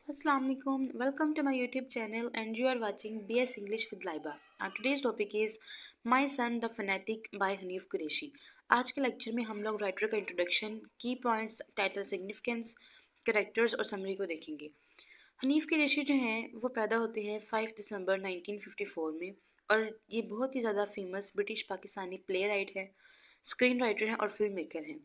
Assalamu alaikum. Welcome to my YouTube channel and you are watching BS English with Laiba. Today's topic is My Son the Fanatic by Hanif Qureshi. आज के lecture में हम लोग writer का introduction, की points, title significance, characters और summary को देखेंगे। हनीफ कुरैशी जो हैं वो पैदा होते हैं 5 दिसंबर 1954 में और ये बहुत ही ज़्यादा famous British Pakistani play right है, स्क्रीन राइटर हैं और फिल्म मेकर हैं।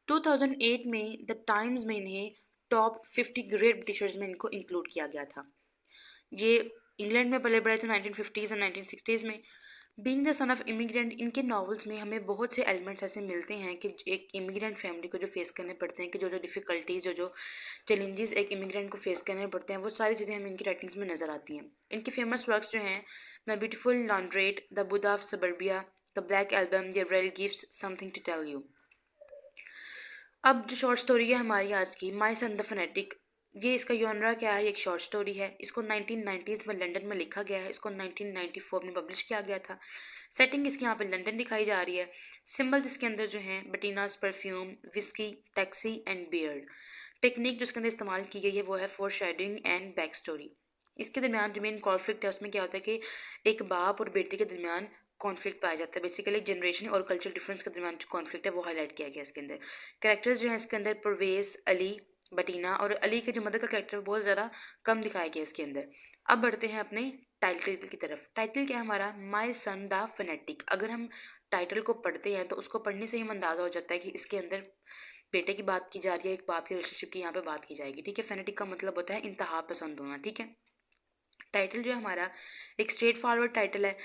2008 में द टाइम्स में इन्हें टॉप 50 ग्रेट ब्रिटिशर्स में इनको इंक्लूड किया गया था। ये इंग्लैंड में पले बड़े थे 1950s और 1960s में। Being the son of immigrant, इनके नॉवेल्स में हमें बहुत से एलिमेंट्स ऐसे मिलते हैं कि एक इमिग्रेंट फैमिली को जो फेस करने पड़ते हैं, कि जो जो डिफ़िकल्टीज़, जो जो चैलेंजेस एक इमिग्रेंट को फेस करने पड़ते हैं, वो सारी चीज़ें हमें इनकी राइटिंग्स में नज़र आती हैं। इनकी फेमस वर्क्स जो हैं the beautiful laundrette, the Buddha of suburbia, the black album, the rail gives something to tell you. अब जो शॉर्ट स्टोरी है हमारी आज की, माई सन द फनेटिक, ये इसका जॉनरा क्या है? एक शॉर्ट स्टोरी है। इसको 1990s में लंदन में लिखा गया है। इसको 1994 में पब्लिश किया गया था। सेटिंग इसकी यहाँ पे लंदन दिखाई जा रही है। सिंबल्स इसके अंदर जो हैं बटीनास perfume, whisky, taxi and beard. Technique जो इसके अंदर इस्तेमाल की गई है वो है foreshadowing and back story. इसके दरमियान जो मेन कॉन्फ्लिक्ट है उसमें क्या होता है कि एक बाप और बेटे के दरमियान कॉन्फ्लिक्ट पाया जाता है। बेसिकली जनरेशन और कल्चरल डिफरेंस के दरमियान जो कॉन्फ्लिक्ट है वो हाईलाइट किया गया इसके अंदर। कैरेक्टर्स जो हैं इसके अंदर परवेज़, अली, बटीना और अली के जो मदर का कैरेक्टर बहुत ज़्यादा कम दिखाया गया इसके अंदर। अब बढ़ते हैं अपने टाइटल की तरफ। टाइटल क्या है हमारा? माई सन द फनेटिक। अगर हम टाइटल को पढ़ते हैं तो उसको पढ़ने से ही हमें अंदाज़ा हो जाता है कि इसके अंदर बेटे की बात की जा रही है, एक बाप की रिलेशनशिप की यहाँ पे बात की जाएगी। ठीक है, फेनेटिक का मतलब होता है इंतहा पसंद होना। ठीक है, टाइटल जो है हमारा एक स्ट्रेट फॉरवर्ड टाइटल है।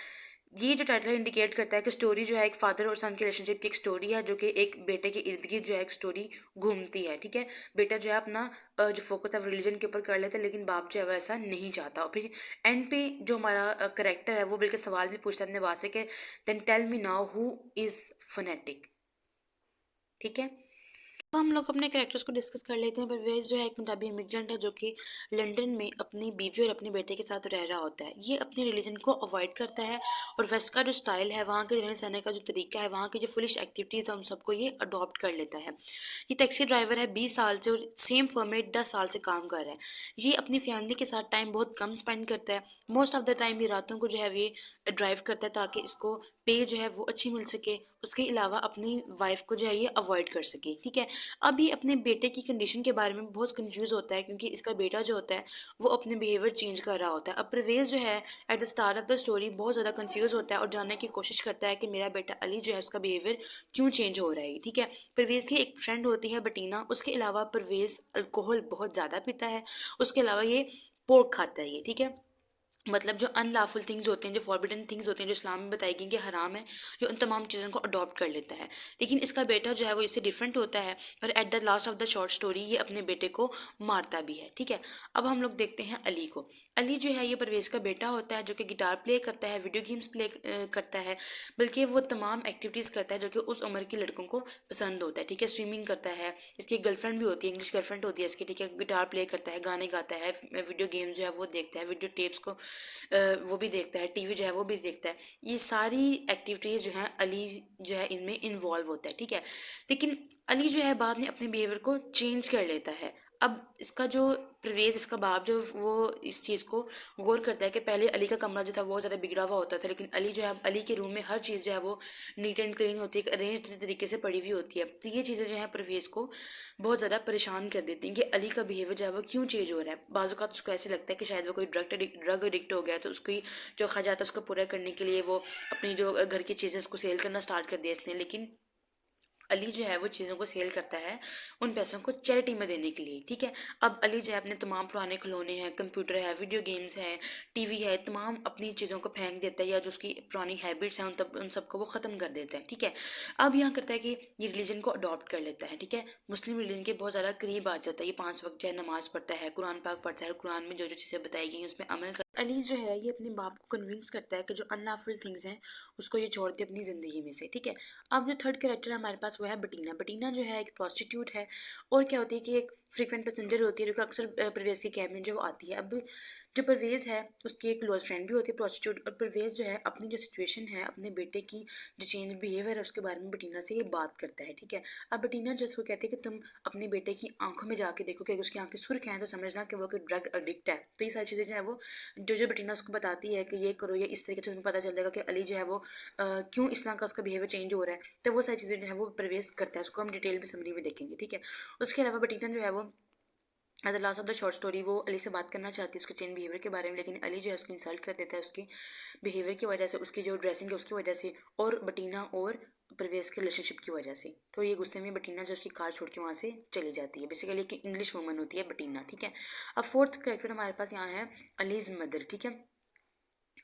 ये जो टाइटल है इंडिकेट करता है कि स्टोरी जो है एक फादर और सन की रिलेशनशिप की एक स्टोरी है, जो कि एक बेटे के इर्द गिर्द जो है एक स्टोरी घूमती है। ठीक है, बेटा जो है अपना जो फोकस है रिलीजन के ऊपर कर लेता है, लेकिन बाप जो है वो ऐसा नहीं चाहता। और फिर एंड पे जो हमारा करेक्टर है वो बल्कि सवाल भी पूछता है अपने बात से कि then tell me now who is phonetic. ठीक है, अब हम लोग अपने कैरेक्टर्स को डिस्कस कर लेते हैं। परवेज़ जो है एक पंजाबी इमिग्रेंट है जो कि लंदन में अपनी बीवी और अपने बेटे के साथ रह रहा होता है। ये अपने रिलीजन को अवॉइड करता है और वेस्ट का जो स्टाइल है, वहाँ के रहने सहने का जो तरीका है, वहाँ की जो फुलिश एक्टिविटीज़ है, उन सबको ये अडॉप्ट कर लेता है। ये टैक्सी ड्राइवर है 20 साल से और सेम फर्म में 10 साल से काम कर रहा है। ये अपनी फैमिली के साथ टाइम बहुत कम स्पेंड करता है। मोस्ट ऑफ द टाइम ये रातों को जो है ये ड्राइव करता है ताकि इसको पे जो है वो अच्छी मिल सके। उसके अलावा अपनी वाइफ को जो है ये अवॉइड कर सके। ठीक है, अब ये अपने बेटे की कंडीशन के बारे में बहुत कंफ्यूज होता है क्योंकि इसका बेटा जो होता है वो अपने बिहेवियर चेंज कर रहा होता है। अब परवेज़ जो है at the start of the story बहुत ज़्यादा कंफ्यूज होता है और जानने की कोशिश करता है कि मेरा बेटा अली जो है उसका बिहेवियर क्यों चेंज हो रहा है। ठीक है, परवेज़ की एक फ्रेंड होती है बटीना। उसके अलावा परवेज़ अल्कोहल बहुत ज़्यादा पीता है। उसके अलावा ये पोर्क खाता है ये। ठीक है, मतलब जो अनलॉफुल थिंग्स होते हैं, जो फॉरबिडन थिंग्स होते हैं, जो इस्लाम में बताई गई कि हराम है, ये उन तमाम चीज़ों को अडॉप्ट कर लेता है। लेकिन इसका बेटा जो है वो इससे डिफरेंट होता है और at the last of the short story ये अपने बेटे को मारता भी है। ठीक है, अब हम लोग देखते हैं अली को। अली जो है ये परवेज़ का बेटा होता है जो कि गिटार प्ले करता है, वीडियो गेम्स प्ले करता है, बल्कि वो तमाम एक्टिविटीज़ करता है जो कि उस उम्र के लड़कों को पसंद होता है। ठीक है, स्विमिंग करता है, इसकी एक गर्लफ्रेंड भी होती है, इंग्लिश गर्लफ्रेंड होती है इसकी। ठीक है, गिटार प्ले करता है, गाने गाता है, वीडियो गेम्स जो है वो देखता है, वीडियो टेप्स को वो भी देखता है, टीवी जो है वो भी देखता है। ये सारी एक्टिविटीज़ जो हैं अली जो है इनमें इन्वॉल्व होता है। ठीक है, लेकिन अली जो है बाद में अपने बिहेवियर को चेंज कर लेता है। अब इसका जो परवेज़, इसका बाप जो वो इस चीज़ को गौर करता है कि पहले अली का कमरा जो था बहुत ज़्यादा बिगड़ा हुआ होता था, लेकिन अली जो है अब अली के रूम में हर चीज़ जो है वो नीट एंड क्लीन होती है, अरेंज तरीके से पड़ी हुई होती है। तो ये चीज़ें जो है परवेज़ को बहुत ज़्यादा परेशान कर देती हैं कि अली का बिहेवियर जो है वो क्यों चेंज हो रहा है। बाज़ औक़ात उसको ऐसे लगता है कि शायद वो कोई ड्रग एडिक्ट हो गया है, तो उसकी जो ख़र्चात है उसको पूरा करने के लिए वो अपनी जो घर की चीज़ें उसको सेल करना स्टार्ट कर दिया इसने। लेकिन अली जो है वो चीज़ों को सेल करता है उन पैसों को चैरिटी में देने के लिए। ठीक है, अब अली जो है अपने तमाम पुराने खिलौने हैं, कंप्यूटर है, वीडियो गेम्स हैं, टीवी है, तमाम अपनी चीज़ों को फेंक देता है या जो उसकी पुरानी हैबिट्स हैं उन सबको वो ख़त्म कर देता है। ठीक है, अब यहाँ करता है कि ये रिलीजन को अडॉप्ट कर लेता है। ठीक है, मुस्लिम रिलीजन के बहुत ज़्यादा करीब आ जाता है। ये 5 वक्त जो है नमाज पढ़ता है, कुरान पाक पढ़ता है और कुरान में जो जो चीज़ें बताई गई हैं उसमें अमल कर। अली जो है ये अपने बाप को कन्विंस करता है कि जो अनलॉफुल थिंग्स हैं उसको ये छोड़ दे अपनी ज़िंदगी में से। ठीक है, अब जो थर्ड कैरेक्टर है हमारे पास वो है बटीना। बटीना जो है एक प्रोस्टिट्यूट है और क्या होती है कि एक फ्रीक्वेंट पैसेंजर होती है जो कि अक्सर परवेज़ की कैब में जो आती है। अब जो परवेज़ है उसकी एक क्लोज़ फ्रेंड भी होती है प्रोस्टिट्यूट, और परवेज़ जो है अपनी जो सिचुएशन है, अपने बेटे की जो चेंज बिहेवियर है उसके बारे में बटीना से ये बात करता है, ठीक है। अब बटीना जो उसको कहती है कि तुम अपने बेटे की आंखों में जाके देखो कि अगर उसकी आंखें सुर्ख हैं तो समझना कि वो कोई ड्रग एडिक्ट है। तो ये सारी चीज़ें जो है वो जो बटीना उसको बताती है कि ये करो, या इस तरीके से तुम्हें पता चल जाएगा कि अली जो है वो क्यों इस तरह का उसका बिहेवियर चेंज हो रहा है। तो वो सारी चीज़ें जो है वो परवेज़ करता है, उसको हम डिटेल में समरी में देखेंगे, ठीक है। उसके अलावा बटीना जो है वो at the last of the short story वो अली से बात करना चाहती है उसके चेंज बिहेवियर के बारे में, लेकिन अली जो है उसको इंसल्ट कर देता है उसके बिहेवियर की वजह से, उसकी जो ड्रेसिंग है उसकी वजह से, और बटीना और परवेज़ के रिलेशनशिप की वजह से। तो ये गुस्से में बटीना जो उसकी कार छोड़ के वहाँ से चली जाती है। बेसिकली एक इंग्लिश वूमन होती है बटीना, ठीक है। अब फोर्थ कैरेक्टर हमारे पास यहाँ है अलीज़ मदर, ठीक है।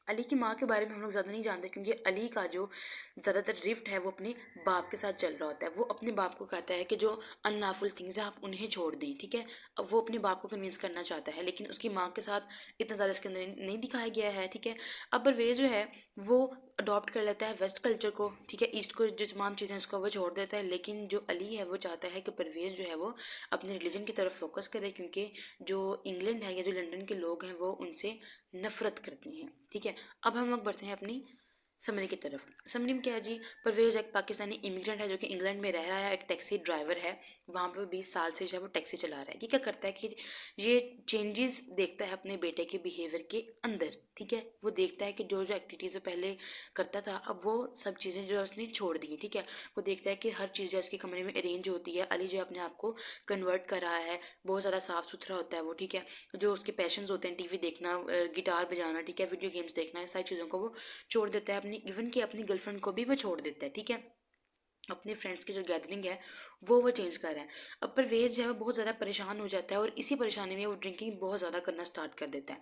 अली की माँ के बारे में हम लोग ज़्यादा नहीं जानते, क्योंकि अली का जो ज़्यादातर रिफ्ट है वो अपने बाप के साथ चल रहा होता है। वो अपने बाप को कहता है कि जो अनलॉफुल थिंग्स है आप उन्हें छोड़ दें, ठीक है। अब वो अपने बाप को कन्विंस करना चाहता है, लेकिन उसकी माँ के साथ इतना ज़्यादा इसके अंदर नहीं दिखाया गया है, ठीक है। अब परवेज़ जो है वो अडॉप्ट कर लेता है वेस्ट कल्चर को, ठीक है। ईस्ट को जो तमाम चीज़ें उसका वो छोड़ देता है, लेकिन जो अली है वो चाहता है कि परवेज़ जो है वो अपने रिलीजन की तरफ फोकस करे, क्योंकि जो इंग्लैंड है या जो लंदन के लोग हैं वो उनसे नफरत करते हैं, ठीक है। अब हम लोग बढ़ते हैं अपनी समरी की तरफ। समरी में क्या है जी, परवेज़ एक पाकिस्तानी इमिग्रेंट है जो कि इंग्लैंड में रह रहा है, एक टैक्सी ड्राइवर है। वहाँ पे वो 20 साल से जो है वो टैक्सी चला रहा है। ये क्या करता है कि ये चेंजेस देखता है अपने बेटे के बिहेवियर के अंदर, ठीक है। वो देखता है कि जो जो एक्टिविटीज़ वो पहले करता था अब वो सब चीज़ें जो है उसने छोड़ दी, ठीक है। वो देखता है कि हर चीज़ जो है उसके कमरे में अरेंज होती है। अली जो है अपने आप को कन्वर्ट कर रहा है, बहुत ज़्यादा साफ़ सुथरा होता है वो, ठीक है। जो उसके पैशंस होते हैं, टीवी देखना, गिटार बजाना, ठीक है, वीडियो गेम्स देखना, ये सारी चीज़ों को वो छोड़ देता है। अपनी इवन कि अपनी गर्लफ्रेंड को भी वो छोड़ देता है, ठीक है। अपने फ्रेंड्स की जो गैदरिंग है वो चेंज कर रहा है। अब परवेज़ जो है वो बहुत ज़्यादा परेशान हो जाता है, और इसी परेशानी में वो ड्रिंकिंग बहुत ज़्यादा करना स्टार्ट कर देता है।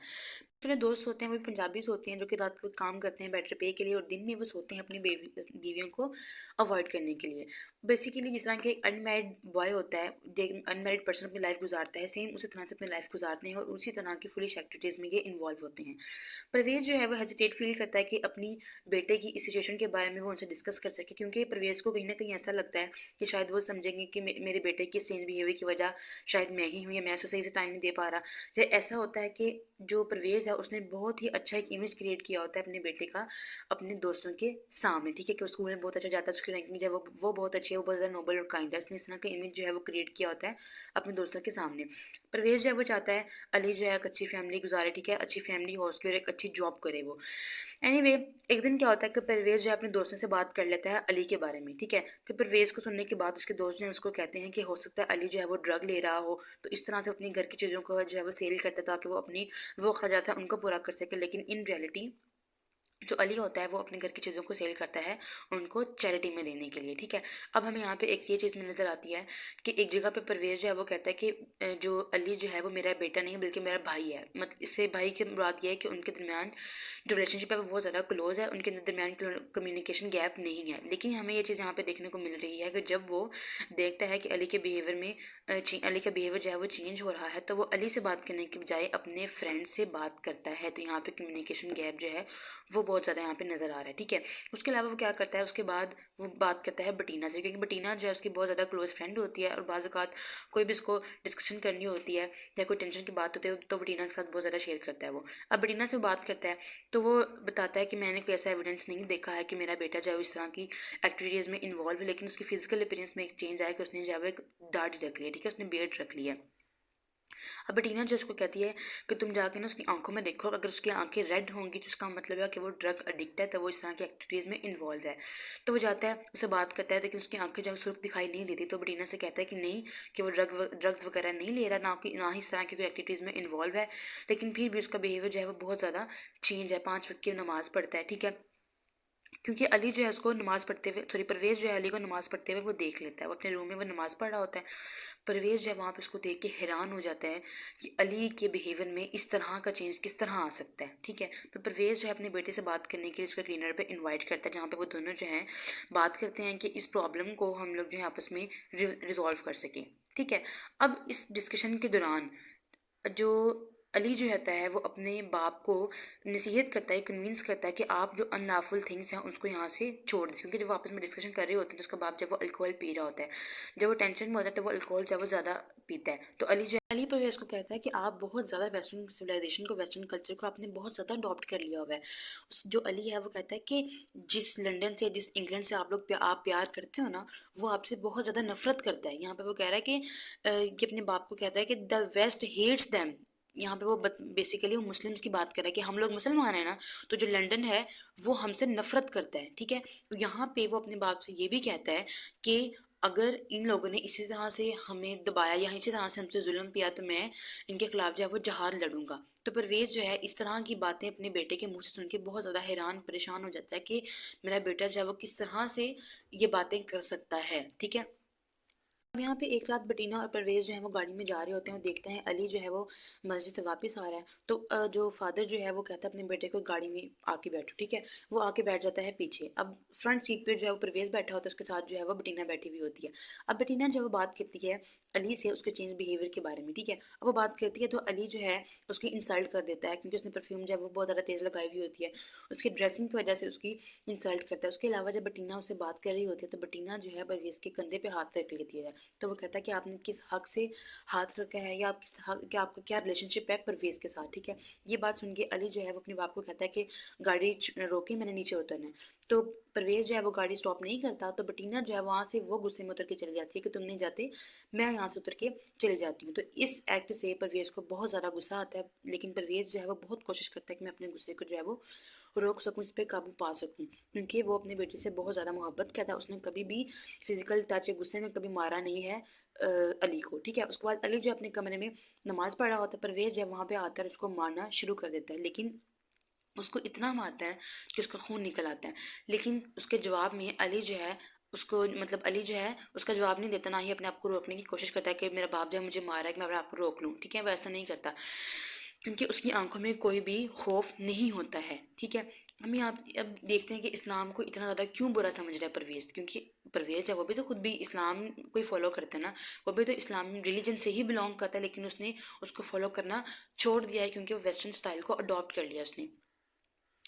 मेरे दोस्त होते हैं वो पंजाबीज़ होते हैं जो कि रात को काम करते हैं बेटर पे के लिए, और दिन में वो सोते हैं अपनी बीवियों को अवॉइड करने के लिए। बेसिकली जिस तरह के एक अनमैरिड बॉय होता है, एक अनमैरिड पर्सन अपनी लाइफ गुजारता है, सेम उसी तरह से अपनी लाइफ गुजारते हैं, और उसी तरह की फुलिश एक्टिविटीज़ में ये इन्वॉल्व होते हैं। परवेज़ जो है वो हेजिटेट फील करता है कि अपनी बेटे की इस सिचुएशन के बारे में वो उनसे डिस्कस कर सके, क्योंकि परवेज़ को कहीं ना कहीं ऐसा लगता है कि शायद वो समझेंगे कि मेरे बेटे की चेंज बिहेवियर की वजह शायद मैं ही हूँ, या मैं उसे सही से टाइम नहीं दे पा रहा। या ऐसा होता है कि जो परवेज़ है उसने बहुत ही अच्छा एक इमेज क्रिएट किया होता है अपने बेटे का अपने दोस्तों के सामने, ठीक है, कि वो स्कूल में बहुत अच्छा जाता है, उसकी रैंकिंग जो है वो बहुत अच्छी है, वो बहुत ज़्यादा नोबल और काइंड है। उसने इस तरह का इमेज जो है वो क्रिएट किया होता है अपने दोस्तों के सामने। परवेज़ जो है वो चाहता है अली जो है एक अच्छी फैमिली गुजारे, ठीक है, अच्छी फैमिली हो उसकी, और एक अच्छी जॉब करे वो। एनीवे एक दिन क्या होता है कि परवेज़ जो है अपने दोस्तों से बात कर लेता है अली के बारे में, ठीक है। फिर परवेज़ को सुनने के बाद उसके दोस्त जो हैं उसको कहते हैं कि हो सकता है अली जो है वो ड्रग ले रहा हो, तो इस तरह से अपनी घर की चीज़ों को जो है वो सेल करता है ताकि वो अपनी वो अखराजात है उनको पूरा कर सके। लेकिन इन रियलिटी जो अली होता है वो अपने घर की चीज़ों को सेल करता है उनको चैरिटी में देने के लिए, ठीक है। अब हमें यहाँ पे एक ये चीज़ में नज़र आती है कि एक जगह पे परवेज़ जो है वो कहता है कि जो अली जो है वो मेरा बेटा नहीं है बल्कि मेरा भाई है। मतलब इससे भाई की मुराद ये है कि उनके दरमियान जो रिलेशनशिप है वो बहुत ज़्यादा क्लोज है, उनके दरमियान कम्युनिकेशन गैप नहीं है। लेकिन हमें ये चीज़ यहाँ पे देखने को मिल रही है कि जब वो देखता है कि अली के बिहेवियर में अली का बिहेवियर जो है वो चेंज हो रहा है, तो वो अली से बात करने के बजाय अपने फ्रेंड से बात करता है। तो यहाँ पे कम्युनिकेशन गैप जो है वो बहुत ज़्यादा यहाँ पे नज़र आ रहा है, ठीक है। उसके अलावा वो क्या करता है, उसके बाद वो बात करता है बटीना से, क्योंकि बटीना जो है उसकी बहुत ज़्यादा क्लोज फ्रेंड होती है, और बाज़ औक़ात कोई भी उसको डिस्कशन करनी होती है या कोई टेंशन की बात होती है तो बटीना के साथ बहुत ज़्यादा शेयर करता है वो। अब बटीना से वो बात करता है तो वो बताता है कि मैंने कोई ऐसा एविडेंस नहीं देखा है कि मेरा बेटा जो है इस तरह की एक्टिविटीज़ में इन्वॉल्व है, लेकिन उसकी फिजिकल अपीयरेंस में एक चेंज आया कि उसने जो है वो एक दाढ़ी रख ली है, ठीक है, उसने बियर्ड रख ली है। अब बटीना जो उसको कहती है कि तुम जाके ना उसकी आंखों में देखो, अगर उसकी आंखें रेड होंगी तो उसका मतलब है कि वो ड्रग एडिक्ट है, तो वो इस तरह की एक्टिविटीज़ में इन्वॉल्व है। तो वो जाता है उससे बात करता है, लेकिन उसकी आंखें जब सुर्ख दिखाई नहीं देती, तो बटीना से कहता है कि नहीं, कि वो ड्रग्स वगैरह नहीं ले रहा, ना ही इस तरह की कोई एक्टिविटीज़ में इन्वॉल्व है। लेकिन फिर भी उसका बिहेवियर जो है वो बहुत ज़्यादा चेंज है। 5 वक्त की नमाज़ पढ़ता है, ठीक है, क्योंकि अली जो है उसको नमाज़ पढ़ते हुए, सॉरी, परवेज़ जो है अली को नमाज़ पढ़ते हुए वो देख लेता है। वो अपने रूम में वो नमाज़ पढ़ रहा होता है। परवेज़ जो है वहाँ पे उसको देख के हैरान हो जाता है कि अली के बिहेवियर में इस तरह का चेंज किस तरह आ सकता है, ठीक है। तो परवेज़ जो है अपने बेटे से बात करने के लिए उसको डिनर पे इनवाइट करता है, जहाँ पे वो दोनों जो हैं बात करते हैं कि इस प्रॉब्लम को हम लोग जो है आपस में रिजॉल्व कर सकें, ठीक है। अब इस डिस्कशन के दौरान जो अली जो होता है वो अपने बाप को नसीहत करता है, कन्विंस करता है कि आप जो अनलॉफुल थिंग्स हैं उसको यहाँ से छोड़ दें, क्योंकि जब वो आपस में डिस्कशन कर रहे होते हैं तो उसका बाप जब वो अल्कोहल पी रहा होता है, जब वो टेंशन में होता है तो वो अल्कोहल जब वो ज़्यादा पीता है, तो अली परवेज़ को कहता है कि आप बहुत ज़्यादा वेस्टर्न सिविलाइजेशन को, वेस्टर्न कल्चर को आपने बहुत ज़्यादा अडॉप्ट कर लिया हुआ है। जो अली है वो कहता है कि जिस लंदन से, जिस इंग्लैंड से आप लोग आप प्यार करते हो ना, वो आपसे बहुत ज़्यादा नफरत करता है। यहाँ पे वो कह रहा है कि ये अपने बाप को कहता है कि द वेस्ट हेट्स देम। यहाँ पे वो बेसिकली वो मुस्लिम्स की बात कर रहा है कि हम लोग मुसलमान हैं ना, तो जो लंदन है वो हमसे नफरत करता है, ठीक है। तो यहाँ पे वो अपने बाप से ये भी कहता है कि अगर इन लोगों ने इसी तरह से हमें दबाया या इसी तरह से हमसे जुल्म किया तो मैं इनके खिलाफ जो है वो जहाद लड़ूंगा। तो परवेज़ जो है इस तरह की बातें अपने बेटे के मुंह से सुन के बहुत ज़्यादा हैरान परेशान हो जाता है कि मेरा बेटा जो है वो किस तरह से ये बातें कर सकता है, ठीक है। अब यहाँ पे एक रात बटीना और परवेज़ जो है वो गाड़ी में जा रहे होते हैं, वो देखते हैं अली जो है वो मस्जिद से वापस आ रहा है, तो जो फादर जो है वो कहता है अपने बेटे को गाड़ी में आके बैठो, ठीक है। वो आके बैठ जाता है पीछे। अब फ्रंट सीट पे जो है वो परवेज़ बैठा होता है, उसके साथ जो है वो बटीना बैठी हुई होती है। अब बटीना जब वो बात करती है अली से उसके चेंज बिहेवियर के बारे में, ठीक है। अब वो बात करती है तो अली जो है उसकी इंसल्ट कर देता है, क्योंकि उसने परफ्यूम जो है वो बहुत ज़्यादा तेज़ लगाई हुई होती है, उसकी ड्रेसिंग की वजह से उसकी इंसल्ट करता है। उसके अलावा जब बटीना उससे बात कर रही होती है तो बटीना जो है परवेज़ के कंधे पे हाथ रख लेती है। तो वो कहता है कि आपने किस हक से हाथ रखा है, या आप किस हक, क्या आपका क्या रिलेशनशिप है परवेज़ के साथ, ठीक है। ये बात सुन के अली जो है वो अपने बाप को कहता है कि गाड़ी रोकी, मैंने नीचे उतरना है। तो परवेज़ जो है वो गाड़ी स्टॉप नहीं करता, तो बटीना जो है वहाँ से वो गुस्से में उतर के चली जाती है कि तुम नहीं जाते, मैं यहाँ से उतर के चली जाती हूँ। तो इस एक्ट से परवेज़ को बहुत ज़्यादा गुस्सा आता है, लेकिन परवेज़ जो है वो बहुत कोशिश करता है कि मैं अपने गुस्से को जो है वो रोक सकूँ, इस पर काबू पा सकूँ, क्योंकि वो अपने बेटे से बहुत ज़्यादा मोहब्बत करता है। उसने कभी भी फिजिकल टच गुस्से में कभी मारा नहीं है अली को, ठीक है। उसके बाद अली जो अपने कमरे में नमाज़ पढ़ रहा होता है, परवेज़ जब वहाँ पे आता है उसको मारना शुरू कर देता है, लेकिन उसको इतना मारता है कि उसका खून निकल आता है। लेकिन उसके जवाब में अली जो है उसको, मतलब अली जो है उसका जवाब नहीं देता, ना ही अपने आप को रोकने की कोशिश करता है कि मेरा बाप जो है मुझे मार रहा है कि मैं अपने आप को रोक लूँ, ठीक है। वो ऐसा नहीं करता, क्योंकि उसकी आंखों में कोई भी खौफ नहीं होता है, ठीक है। हम यहाँ अब देखते हैं कि इस्लाम को इतना ज़्यादा क्यों बुरा समझ रहा है परवेज़, क्योंकि परवेज़ है वो भी तो खुद भी इस्लाम को ही फॉलो करता है ना, वो भी तो इस्लाम रिलीजन से ही बिलोंग करता है, लेकिन उसने उसको फॉलो करना छोड़ दिया है क्योंकि वो वेस्टर्न स्टाइल को अडॉप्ट कर लिया उसने।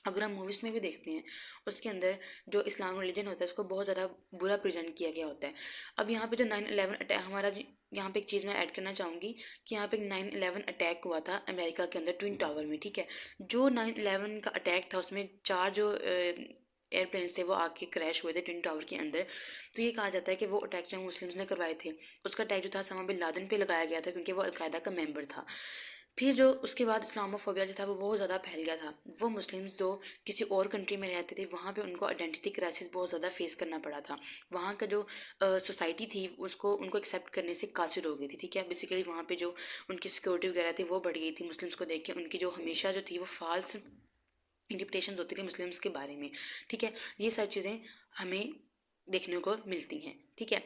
अगर हम मूवीज़ में भी देखते हैं उसके अंदर जो इस्लाम रिलीजन होता है उसको बहुत ज़्यादा बुरा प्रेजेंट किया गया होता है। अब यहाँ पे जो 9/11 अटैक हमारा यहाँ पे एक चीज़ मैं ऐड करना चाहूँगी कि यहाँ पे 9/11 अटैक हुआ था अमेरिका के अंदर ट्विन टावर में, ठीक है। जो 9/11 का अटैक था उसमें 4 जो एयरप्लेन्स थे वो आके क्रैश हुए थे ट्विन टावर के अंदर। तो ये कहा जाता है कि वो अटैक जो मुस्लिम्स ने करवाए थे, उसका अटैक जो था समा बिन लादेन पे लगाया गया था, क्योंकि वो अलकायदा का मेंबर था। फिर जो उसके बाद इस्लामोफोबिया जो था वो बहुत ज़्यादा फैल गया था। वो मुस्लिम्स जो किसी और कंट्री में रहते थे वहाँ पे उनको आइडेंटिटी क्राइसिस बहुत ज़्यादा फेस करना पड़ा था। वहाँ का जो सोसाइटी थी उसको उनको एक्सेप्ट करने से कासिर हो गई थी, ठीक है। बेसिकली वहाँ पे जो उनकी सिक्योरिटी वगैरह थी वो बढ़ गई थी मुस्लिम्स को देख के। उनकी जो हमेशा जो थी वो फॉल्स इंटरप्रिटेशंस होती थी मुस्लिम्स के बारे में, ठीक है। ये सारी चीज़ें हमें देखने को मिलती हैं, ठीक है।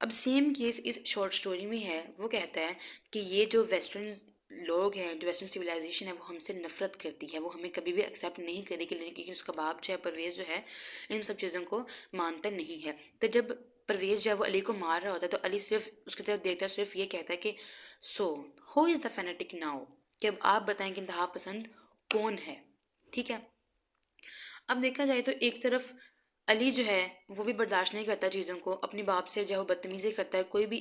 अब सेम केस इस शॉर्ट स्टोरी में है। वो कहता है कि ये जो वेस्टर्न लोग हैं, जो वेस्टर्न सिविलाइजेशन है वो हमसे नफरत करती है, वो हमें कभी भी एक्सेप्ट नहीं करेगी, लेकिन उसका बाप जो है परवेज़ जो है इन सब चीज़ों को मानता नहीं है। तो जब परवेज़ जो है वो अली को मार रहा होता है तो अली सिर्फ उसकी तरफ देखता है, सिर्फ ये कहता है कि so who is the phonetic now, कि अब आप बताएं कि इंतहा पसंद कौन है, ठीक है। अब देखा जाए तो एक तरफ अली जो है वो भी बर्दाश्त नहीं करता चीज़ों को, अपने बाप से जो है वो बदतमीज़ी करता है। कोई भी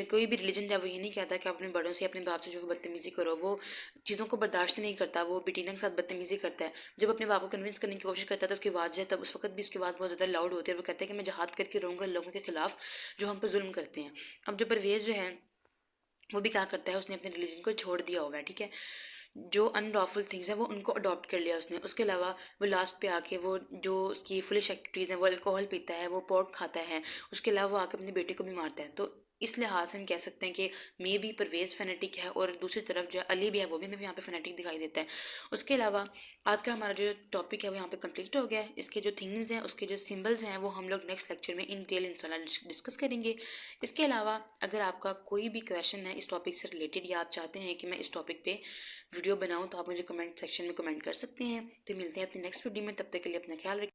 कोई भी रिलीजन जो है वो ये नहीं कहता कि अपने बड़ों से अपने बाप से जो है बदतमीज़ी करो, वो चीज़ों को बर्दाश्त नहीं करता। वो बेटीना के साथ बदतमीज़ी करता है। जब अपने बाप को कन्विंस करने की कोशिश करता है तो उसकी आवाज़ जो है तब उस वक्त भी उसकी आवाज़ बहुत ज़्यादा लाउड होती है। वो कहता है कि मैं जहाद करके रहूँगा लोगों के खिलाफ जो हम पर जुल्म करते हैं। अब जो परवेज़ जो है वो भी क्या करता है, उसने अपने रिलीजन को छोड़ दिया होगा, ठीक है। जो अनलॉफुल थिंग्स हैं वो उनको अडॉप्ट कर लिया उसने। उसके अलावा वो लास्ट पे आके वो जो उसकी फुलिश एक्टिविटीज़ हैं, वो अल्कोहल पीता है, वो पोर्क खाता है, उसके अलावा वो आके अपने बेटे को भी मारता है। तो इस लिहाज से हम कह सकते हैं कि मे बी परवेज़ फेनेटिक है, और दूसरी तरफ जो अली भी है वो भी हमें यहाँ पे फेनेटिक दिखाई देता है। उसके अलावा आज का हमारा जो टॉपिक है वो यहाँ पे कंप्लीट हो गया है। इसके जो थीम्स हैं, उसके जो सिंबल्स हैं, वो हम लोग नेक्स्ट लेक्चर में इन डिटेल इंशाल्लाह डिस्कस करेंगे। इसके अलावा अगर आपका कोई भी क्वेश्चन है इस टॉपिक से रिलेटेड, या आप चाहते हैं कि मैं इस टॉपिक पे वीडियो बनाऊं, तो आप मुझे कमेंट सेक्शन में कमेंट कर सकते हैं। तो मिलते हैं अपने नेक्स्ट वीडियो में, तब तक के लिए अपना ख्याल रखिए।